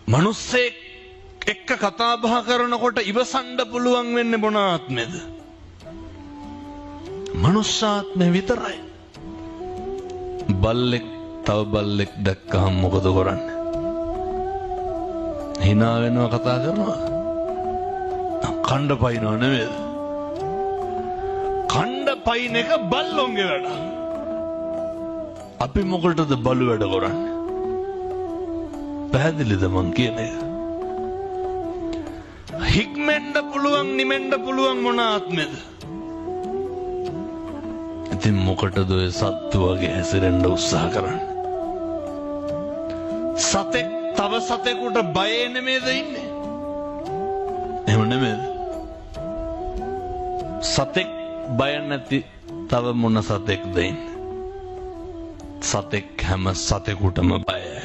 මනුස්සෙක් එක්ක කතා බහ කරනකොට ඉවසන්න පුළුවන් වෙන්නේ මොන ආත්මෙද? මනුෂ්‍යාත්මය විතරයි. බල්ලෙක් තව බල්ලෙක් දැක්කහම මොකද කරන්නේ? hina වෙනවා කතා කරනවා. කණ්ඩ පයින්ව නෙමෙයි. කණ්ඩ පයින් එක බල්ලොන්ගේ වැඩ. අපි මොකටද බලු වැඩ කරන්නේ? පැහැදිලිද මං කියන එක? හික්මෙන්න පුළුවන් නිමෙන්න පුළුවන් මොන ආත්මෙද? ඉතින් මොකටද ඔය සත්තු වගේ හැසිරෙන්න උත්සාහ කරන්නේ? සතෙක් තව සතෙකුට බය නෙමෙයිද ඉන්නේ? එහෙම නෙමෙයිද? සතෙක් බය නැති තව මොන සතෙක්ද ඉන්නේ? සතෙක් හැම සතෙකුටම බයයි.